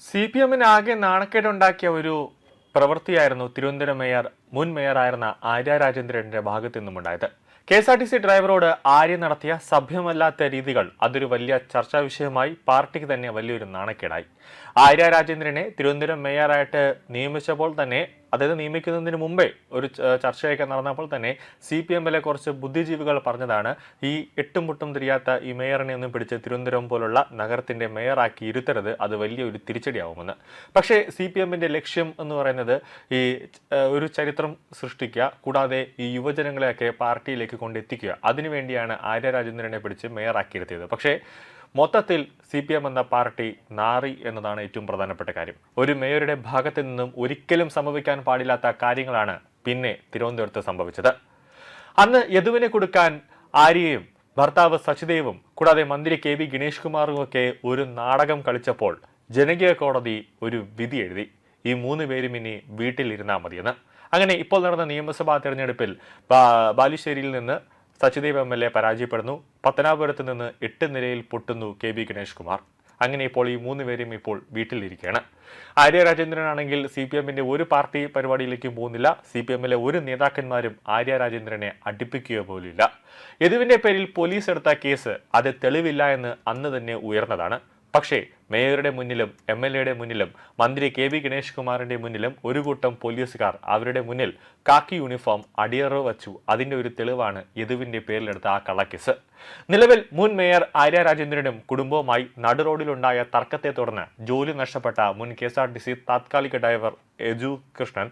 CPM-ന് ആകെ നാണക്കേടുണ്ടാക്കിയ ഒരു പ്രവൃത്തിയായിരുന്നു തിരുവനന്തപുരം മുൻ മേയറായിരുന്ന ആര്യ രാജേന്ദ്രന്റെ ഭാഗത്തു നിന്നുമുണ്ടായത്. KSRTC ഡ്രൈവറോട് ആര്യ നടത്തിയ സഭ്യമല്ലാത്ത രീതികൾ അതൊരു വലിയ ചർച്ചാ വിഷയമായി പാർട്ടിക്ക് തന്നെ വലിയൊരു നാണക്കേടായി. ആര്യ രാജേന്ദ്രനെ തിരുവനന്തപുരം മേയറായിട്ട് നിയമിച്ചപ്പോൾ തന്നെ, അതായത് നിയമിക്കുന്നതിന് മുമ്പേ ഒരു ചർച്ചയൊക്കെ നടന്നപ്പോൾ തന്നെ CPM-ലെ കുറച്ച് ബുദ്ധിജീവികൾ പറഞ്ഞതാണ്, ഈ എട്ടും മുട്ടും തിരിയാത്ത ഈ മേയറിനെ ഒന്നും പിടിച്ച് തിരുവനന്തപുരം പോലുള്ള നഗരത്തിന്റെ മേയറാക്കി ഇരുത്തരുത്, അത് വലിയൊരു തിരിച്ചടിയാവുമെന്ന്. പക്ഷേ CPM-ന്റെ ലക്ഷ്യം എന്ന് പറയുന്നത് ഈ ഒരു ചരിത്രം സൃഷ്ടിക്കുക, കൂടാതെ ഈ യുവജനങ്ങളെയൊക്കെ പാർട്ടിയിലേക്ക് കൊണ്ടെത്തിക്കുക. അതിനുവേണ്ടിയാണ് ആര്യ രാജേന്ദ്രനെ പിടിച്ച് മേയറാക്കിയിരുത്തിയത്. പക്ഷേ മൊത്തത്തിൽ CPM എന്ന പാർട്ടി നാറി എന്നതാണ് ഏറ്റവും പ്രധാനപ്പെട്ട കാര്യം. ഒരു മേയറുടെ ഭാഗത്തു നിന്നും ഒരിക്കലും സംഭവിക്കാൻ പാടില്ലാത്ത കാര്യങ്ങളാണ് പിന്നെ തിരുവനന്തപുരത്ത് സംഭവിച്ചത്. അന്ന് യദുവിനെ കൊടുക്കാൻ ആര്യയും ഭർത്താവ് സച്ചിദേവും കൂടാതെ മന്ത്രി KB ഗണേഷ് കുമാറും ഒക്കെ ഒരു നാടകം കളിച്ചപ്പോൾ ജനകീയ കോടതി ഒരു വിധി എഴുതി, ഈ 3 പേരും ഇനി വീട്ടിലിരുന്നാൽ മതിയെന്ന്. അങ്ങനെ ഇപ്പോൾ നടന്ന നിയമസഭാ തെരഞ്ഞെടുപ്പിൽ ബാലുശ്ശേരിയിൽ നിന്ന് സച്ചിദേവ് MLA പരാജയപ്പെടുന്നു. പത്തനാപുരത്ത് നിന്ന് 8 നിലയിൽ പൊട്ടുന്നു KB ഗണേഷ് കുമാർ. അങ്ങനെ ഇപ്പോൾ ഈ 3 പേരും ഇപ്പോൾ വീട്ടിലിരിക്കുകയാണ്. ആര്യ രാജേന്ദ്രനാണെങ്കിൽ CPM-ന്റെ ഒരു പാർട്ടി പരിപാടിയിലേക്കും പോകുന്നില്ല. CPM-ലെ ഒരു നേതാക്കന്മാരും ആര്യ രാജേന്ദ്രനെ അടുപ്പിക്കുക പോലില്ല. യദുവിന്റെ പേരിൽ പോലീസ് എടുത്ത കേസ് അത് തെളിവില്ല എന്ന് അന്ന് തന്നെ ഉയർന്നതാണ്. പക്ഷേ മേയറുടെ മുന്നിലും MLA-യുടെ മുന്നിലും മന്ത്രി KB ഗണേഷ് കുമാറിന്റെ മുന്നിലും ഒരു കൂട്ടം പോലീസുകാർ അവരുടെ മുന്നിൽ കാക്കി യൂണിഫോം അടിയറവ് വച്ചു. അതിന്റെ ഒരു തെളിവാണ് യദുവിന്റെ പേരിലെടുത്ത ആ കള്ളക്കേസ്. നിലവിൽ മുൻ മേയർ ആര്യ രാജേന്ദ്രനും കുടുംബവുമായി നടുറോഡിലുണ്ടായ തർക്കത്തെ തുടർന്ന് ജോലി നഷ്ടപ്പെട്ട മുൻ KSRTC താത്കാലിക ഡ്രൈവർ യജു കൃഷ്ണൻ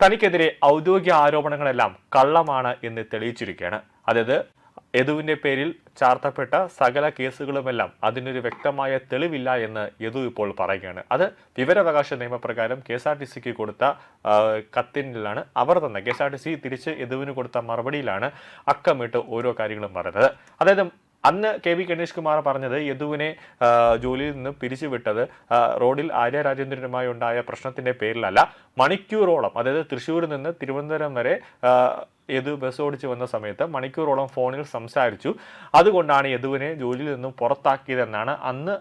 തനിക്കെതിരെ ഔദ്യോഗിക ആരോപണങ്ങളെല്ലാം കള്ളമാണ് എന്ന് തെളിയിച്ചിരിക്കുകയാണ്. അതായത് യദുവിന്റെ പേരിൽ ചാർത്തപ്പെട്ട സകല കേസുകളുമെല്ലാം അതിനൊരു വ്യക്തമായ തെളിവില്ല എന്ന് യദു ഇപ്പോൾ പറയുകയാണ്. അത് വിവരാവകാശ നിയമപ്രകാരം KSRTCക്ക് കൊടുത്ത കത്തിനിലാണ് അവർ തന്നെ KSRTC തിരിച്ച് യദുവിന് കൊടുത്ത മറുപടിയിലാണ് അക്കമിട്ട് ഓരോ കാര്യങ്ങളും പറയുന്നത്. അതായത് അന്ന് KB ഗണേഷ് കുമാർ പറഞ്ഞത് യദുവിനെ ജോലിയിൽ നിന്ന് പിരിച്ചുവിട്ടത് റോഡിൽ ആര്യ രാജേന്ദ്രനുമായി ഉണ്ടായ പ്രശ്നത്തിന്റെ പേരിലല്ല, മണിക്കൂറോളം, അതായത് തൃശ്ശൂരിൽ നിന്ന് തിരുവനന്തപുരം വരെ യദു ബസ് ഓടിച്ച് വന്ന സമയത്ത് മണിക്കൂറോളം ഫോണിൽ സംസാരിച്ചു, അതുകൊണ്ടാണ് യദുവിനെ ജോലിയിൽ നിന്നും പുറത്താക്കിയതെന്നാണ് അന്ന്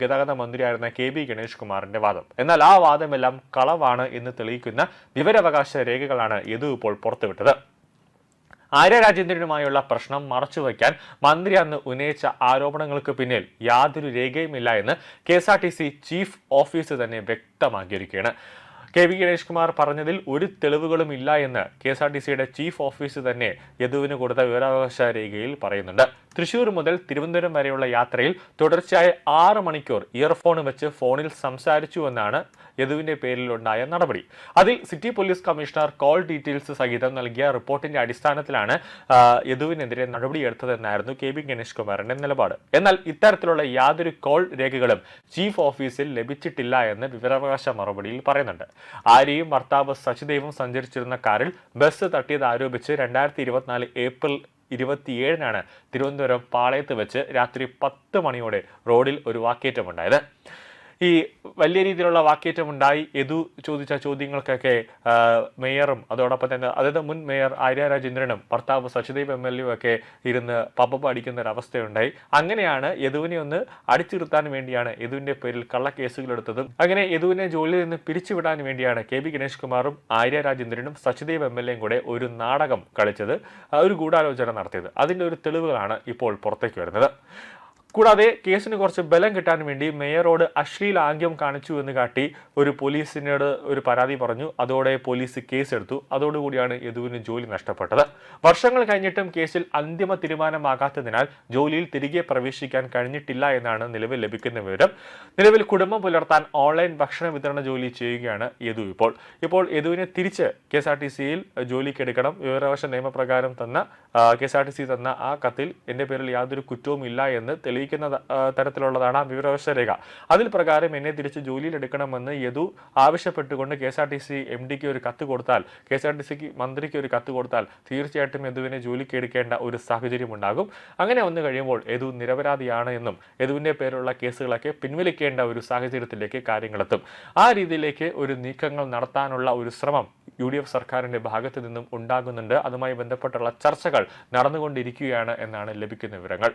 ഗതാഗത മന്ത്രിയായിരുന്ന KB ഗണേഷ് കുമാറിന്റെ വാദം. എന്നാൽ ആ വാദമെല്ലാം കളവാണ് എന്ന് തെളിയിക്കുന്ന വിവരാവകാശ രേഖകളാണ് യദു ഇപ്പോൾ പുറത്തുവിട്ടത്. ആര്യ രാജേന്ദ്രനുമായുള്ള പ്രശ്നം മറച്ചുവെക്കാൻ മന്ത്രി അന്ന് ഉന്നയിച്ച ആരോപണങ്ങൾക്ക് പിന്നിൽ യാതൊരു രേഖയുമില്ല എന്ന് KSRTC ചീഫ് ഓഫീസ് തന്നെ വ്യക്തമാക്കിയിരിക്കുകയാണ്. KB ഗണേഷ് കുമാർ പറഞ്ഞതിൽ ഒരു തെളിവുകളും ഇല്ല എന്ന് KSRTCയുടെ ചീഫ് ഓഫീസ് തന്നെ യദുവിന് കൊടുത്ത വിവരാവകാശ രേഖയിൽ പറയുന്നുണ്ട്. തൃശൂർ മുതൽ തിരുവനന്തപുരം വരെയുള്ള യാത്രയിൽ തുടർച്ചയായ 6 മണിക്കൂർ ഇയർഫോൺ വെച്ച് ഫോണിൽ സംസാരിച്ചു എന്നാണ് യദുവിന്റെ പേരിലുണ്ടായ നടപടി. അതിൽ city police commissioner call details സഹിതം നൽകിയ റിപ്പോർട്ടിന്റെ അടിസ്ഥാനത്തിലാണ് യദുവിനെതിരെ നടപടിയെടുത്തതെന്നായിരുന്നു KB ഗണേഷ് കുമാറിന്റെ നിലപാട്. എന്നാൽ ഇത്തരത്തിലുള്ള യാതൊരു കോൾ രേഖകളും ചീഫ് ഓഫീസിൽ ലഭിച്ചിട്ടില്ല എന്ന് വിവരാവകാശ മറുപടിയിൽ പറയുന്നുണ്ട്. ആര്യയും ഭർത്താവ് സച്ചിദേവും സഞ്ചരിച്ചിരുന്ന കാറിൽ ബസ് തട്ടിയത് ആരോപിച്ച് 2024 ഏപ്രിൽ 27-നാണ് തിരുവനന്തപുരം പാളയത്ത് വെച്ച് രാത്രി 10 മണിയോടെ റോഡിൽ ഒരു വാക്കേറ്റമുണ്ടായത്. ഈ വലിയ രീതിയിലുള്ള വാക്കേറ്റമുണ്ടായി. യദു ചോദിച്ച ചോദ്യങ്ങൾക്കൊക്കെ മേയറും അതോടൊപ്പം തന്നെ, അതായത് മുൻ മേയർ ആര്യ രാജേന്ദ്രനും ഭർത്താവ് സച്ചിദേവ് MLA ഒക്കെ ഇരുന്ന് പപ്പ അടിക്കുന്ന ഒരു അവസ്ഥയുണ്ടായി. അങ്ങനെയാണ് യദുവിനെ ഒന്ന് അടിച്ചിരുത്താൻ വേണ്ടിയാണ് യദുവിന്റെ പേരിൽ കള്ളക്കേസുകൾ എടുത്തതും. അങ്ങനെ യദുവിനെ ജോലിയിൽ നിന്ന് പിരിച്ചുവിടാൻ വേണ്ടിയാണ് KB ഗണേഷ് കുമാറും ആര്യ രാജേന്ദ്രനും സച്ചിദേവ് MLA-യും കൂടെ ഒരു നാടകം കളിച്ചത്, ഒരു ഗൂഢാലോചന നടത്തിയത്. അതിന്റെ ഒരു തെളിവുകളാണ് ഇപ്പോൾ പുറത്തേക്ക് വരുന്നത്. കൂടാതെ കേസിന് കുറച്ച് ബലം കിട്ടാൻ വേണ്ടി മേയറോട് അശ്ലീലാംഗ്യം കാണിച്ചു എന്ന് കാട്ടി ഒരു പോലീസിനോട് ഒരു പരാതി പറഞ്ഞു. അതോടെ പോലീസ് കേസെടുത്തു. അതോടുകൂടിയാണ് യദുവിന് ജോലി നഷ്ടപ്പെട്ടത്. വർഷങ്ങൾ കഴിഞ്ഞിട്ടും കേസിൽ അന്തിമ തീരുമാനമാകാത്തതിനാൽ ജോലിയിൽ തിരികെ പ്രവേശിക്കാൻ കഴിഞ്ഞിട്ടില്ല എന്നാണ് നിലവിൽ ലഭിക്കുന്ന വിവരം. നിലവിൽ കുടുംബം പുലർത്താൻ ഓൺലൈൻ ഭക്ഷണ വിതരണ ജോലി ചെയ്യുകയാണ് യദു. ഇപ്പോൾ യദുവിനെ തിരിച്ച് KSRTCയിൽ ജോലിക്കെടുക്കണം. വിവരാവകാശ നിയമപ്രകാരം KSRTC തന്ന ആ കത്തിൽ എന്റെ പേരിൽ യാതൊരു കുറ്റവും ഇല്ല എന്ന് തെളിയിക്കുന്ന തരത്തിലുള്ളതാണ് ആ വിവരാവകാശ രേഖ. അതിൽ പ്രകാരം എന്നെ തിരിച്ച് ജോലിയിൽ എടുക്കണമെന്ന് യദു ആവശ്യപ്പെട്ടുകൊണ്ട് KSRTC MD-ക്ക് ഒരു കത്ത് കൊടുത്താൽ, KSRTC മന്ത്രിക്ക് ഒരു കത്ത് കൊടുത്താൽ തീർച്ചയായിട്ടും യദുവിനെ ജോലിക്ക് എടുക്കേണ്ട ഒരു സാഹചര്യം ഉണ്ടാകും. അങ്ങനെ വന്നു കഴിയുമ്പോൾ യദു നിരപരാധിയാണ് എന്നും യദുവിന്റെ പേരിലുള്ള കേസുകളൊക്കെ പിൻവലിക്കേണ്ട ഒരു സാഹചര്യത്തിലേക്ക് കാര്യങ്ങളെത്തും. ആ രീതിയിലേക്ക് ഒരു നീക്കങ്ങൾ നടത്താനുള്ള ഒരു ശ്രമം UDF സർക്കാരിന്റെ ഭാഗത്തു നിന്നും ഉണ്ടാകുന്നുണ്ട്. അതുമായി ബന്ധപ്പെട്ടുള്ള ചർച്ചകൾ നടന്നുകൊണ്ടിരിക്കുകയാണ് എന്നാണ് ലഭിക്കുന്ന വിവരങ്ങൾ.